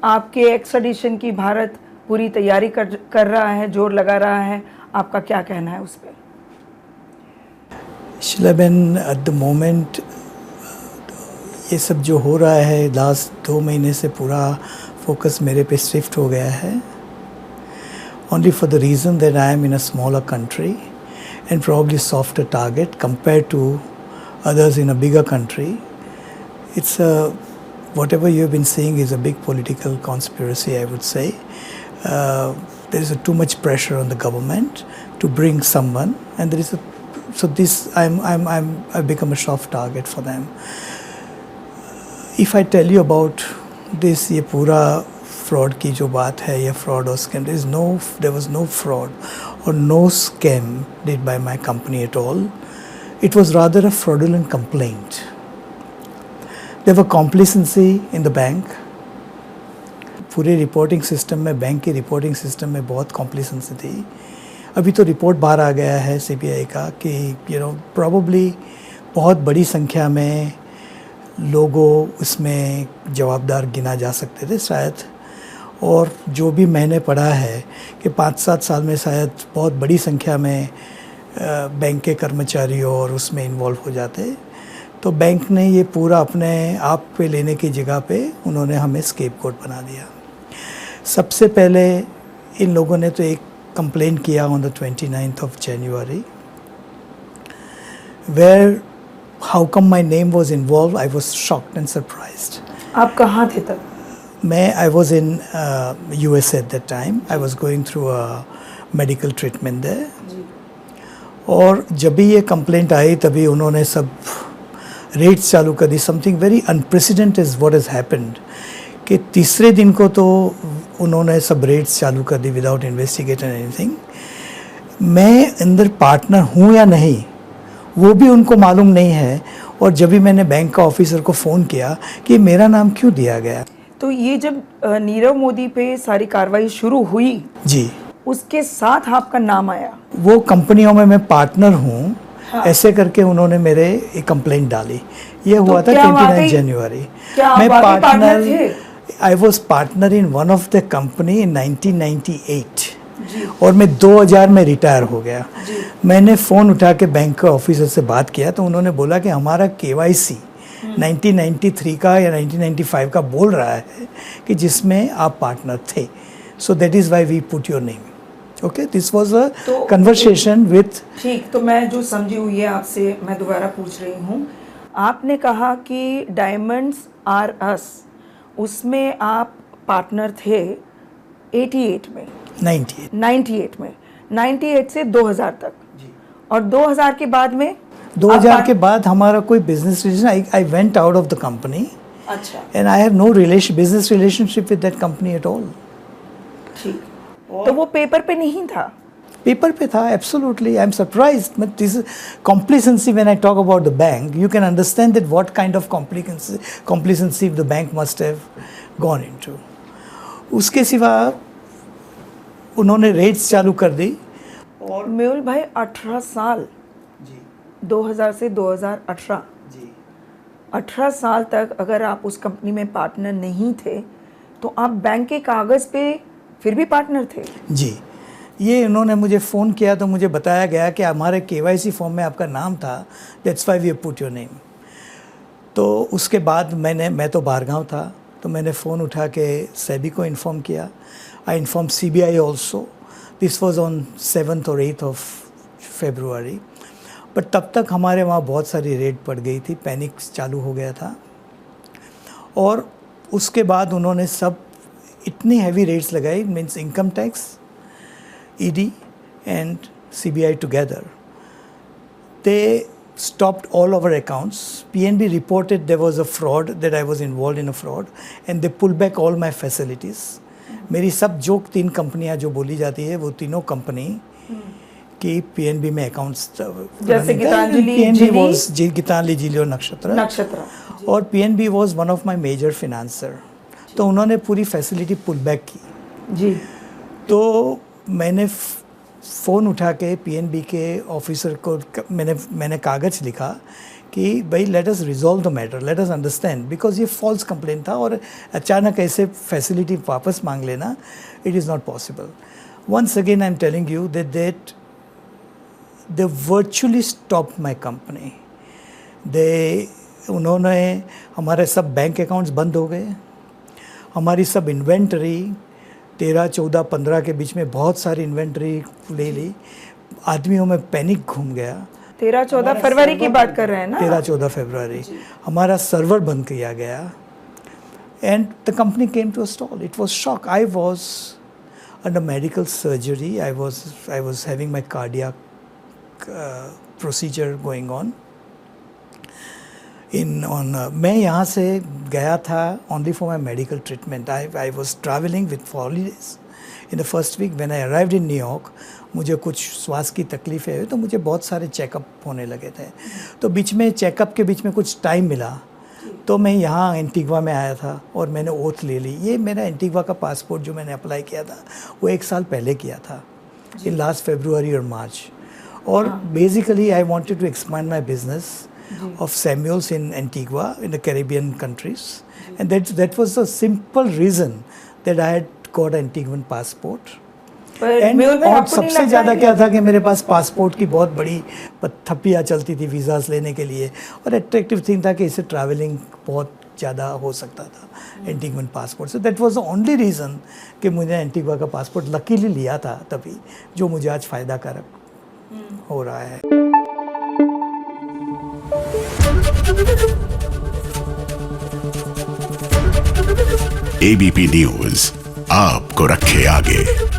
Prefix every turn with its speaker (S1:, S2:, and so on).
S1: आपके एक्सट्राडिशन की भारत पूरी तैयारी कर रहा है, जोर लगा रहा है, आपका क्या कहना है उस पर?
S2: शिलाबेन, एट द मोमेंट ये सब जो हो रहा है लास्ट 2 महीने से पूरा फोकस मेरे पे शिफ्ट हो गया है, only for the reason that I am in a smaller country and probably softer target compared to others in a bigger country. It's whatever you have been saying is a big political conspiracy, I would say. There is too much pressure on the government to bring someone, and there is I've become a soft target for them. If I tell you about this, ये पूरा fraud की जो बात है, ये fraud or scam, there was no fraud or no scam did by my company at all. It was rather a fraudulent complaint. There were complacency in the bank. पूरे reporting system में, bank के reporting system में बहुत complacency थी. अभी तो report बाहर आ गया है सीबीआई का कि प्रॉबली बहुत बड़ी संख्या में लोगों उसमें जवाबदार गिना जा सकते थे शायद. और जो भी मैंने पढ़ा है कि 5-7 साल में शायद बहुत बड़ी संख्या में बैंक के कर्मचारी और उसमें इन्वॉल्व हो जाते. तो बैंक ने ये पूरा अपने आप पे लेने की जगह पे उन्होंने हमें स्केपगोट बना दिया. सबसे पहले इन लोगों ने तो एक कंप्लेंट किया on the 29th of January, where how come my name was involved. I was shocked and surprised.
S1: आप कहाँ थे तब?
S2: I was in USA at that time. I was going through a medical treatment there. और जब भी ये complaint आई तभी उन्होंने सब रेट्स चालू कर दी. Something very unprecedented is what has happened कि तीसरे दिन को तो उन्होंने सब रेट्स चालू कर दी विदाउट इन्वेस्टिगेटिंग एनीथिंग. मैं अंदर पार्टनर हूँ या नहीं वो भी उनको मालूम नहीं है. और जब भी मैंने बैंक का ऑफिसर को फ़ोन किया कि मेरा नाम क्यों दिया गया. तो
S1: ये जब नीरव मोदी पे सारी कार्रवाई शुरू हुई
S2: जी,
S1: उसके साथ आपका नाम आया.
S2: वो कंपनियों में मैं पार्टनर हूँ. हाँ. ऐसे करके उन्होंने मेरे एक कंप्लेंट डाली. ये तो हुआ था 29 जनवरी. मैं पार्टनर थे? I was partner in one of the company इन 1998 और मैं 2000 में रिटायर हो गया. मैंने फ़ोन उठा के बैंक के ऑफिसर से बात किया तो उन्होंने बोला कि हमारा KYC 1993 का या 1995 का बोल रहा है कि जिसमें आप पार्टनर थे. So that is why we put your name. Okay, this was a conversation with.
S1: ठीक, तो मैं जो समझी हुई है आपसे मैं दोबारा पूछ रही हूँ. आपने कहा कि डायमंड्स आर अस, उसमें आप पार्टनर थे 88 में. 98 में, 98 से 2000 तक जी. और 2000 के बाद में
S2: 2000 के बाद हमारा कोई business relation. I went out of the company.
S1: अच्छा.
S2: And I have no business relationship with that company at all.
S1: ठीक. तो वो पेपर पे नहीं था?
S2: पेपर पे था, absolutely. I am surprised. But this complacency, when I talk about the bank, you can understand that what kind of complacency the bank must have gone into. उसके सिवा उन्होंने रेट्स चालू कर दी.
S1: और मेहुल भाई 18 साल जी, 2000 से 2018 जी, 18 साल तक अगर आप उस कंपनी में पार्टनर नहीं थे तो आप बैंक के कागज़ पे फिर भी पार्टनर थे? जी.
S2: ये इन्होंने मुझे फ़ोन किया तो मुझे बताया गया कि हमारे KYC फॉर्म में आपका नाम था, that's why we put your name. तो उसके बाद मैं तो बाहरगांव था तो मैंने फ़ोन उठा के सेबी को इन्फॉर्म किया. I inform CBI also. This was on 7th और 8th of February. बट तब तक हमारे वहाँ बहुत सारी रेड पड़ गई थी, पैनिक चालू हो गया था. और उसके बाद उन्होंने सब इतनी हैवी रेट्स लगाई, means income tax, ED and CBI together. They stopped all our accounts. PNB reported there was a fraud, that I was involved in a fraud, and they pulled back all my facilities. मेरी सब जो 3 कंपनियां जो बोली जाती है वो तीनों कंपनी की PNB में अकाउंट्स,
S1: जैसे
S2: गीतांजलि जिली और नक्षत्र. और PNB was one of my major financer. तो उन्होंने पूरी फैसिलिटी पुल बैक की जी. तो मैंने फ़ोन उठा के PNB के ऑफिसर को मैंने कागज़ लिखा कि भाई let us resolve the matter, let us understand, because ये फॉल्स कंप्लेंट था और अचानक ऐसे फैसिलिटी वापस मांग लेना, it is not possible. Once again I am telling you that they virtually stop my company. उन्होंने हमारे सब बैंक अकाउंट्स बंद हो गए, हमारी सब इन्वेंटरी 13, 14, 15 के बीच में बहुत सारी इन्वेंटरी ले ली. आदमियों में पैनिक घूम गया.
S1: 13-14 फरवरी की बात कर रहे हैं ना?
S2: 13-14 फरवरी हमारा सर्वर बंद किया गया and the company came to a stall. It was shock. I was under medical surgery. I was having my cardiac procedure going on. मैं यहाँ से गया था only for my medical treatment. I was travelling with holidays in the first week. When I arrived in New York, मुझे कुछ श्वास की तकलीफ़ें हुई तो मुझे बहुत सारे चेकअप होने लगे थे. तो बीच में चेकअप के बीच में कुछ टाइम मिला तो मैं यहाँ एंटीगवा में आया था और मैंने ओथ ले ली. ये मेरा एंटीगवा का पासपोर्ट जो मैंने अप्लाई किया था वो 1 साल पहले किया था, इन लास्ट फरवरी और मार्च. और basically I wanted to expand my business of Samuels in Antigua, in the Caribbean countries, and that was the simple reason that I had got an Antiguan passport. और सबसे ज़्यादा क्या था कि मेरे पास पासपोर्ट की बहुत बड़ी थप्पियाँ चलती थी वीज़ास लेने के लिए, और अट्रैक्टिव थिंग था कि इससे ट्रैवलिंग बहुत ज़्यादा हो सकता था एंटीगुअन पासपोर्ट से. That was the only reason कि मुझे एंटीगुआ का पासपोर्ट लकीली लिया था तभी, जो मुझे आज फ़ायदा कारक हो रहा है.
S3: एबीपी न्यूज़ आपको रखे आगे.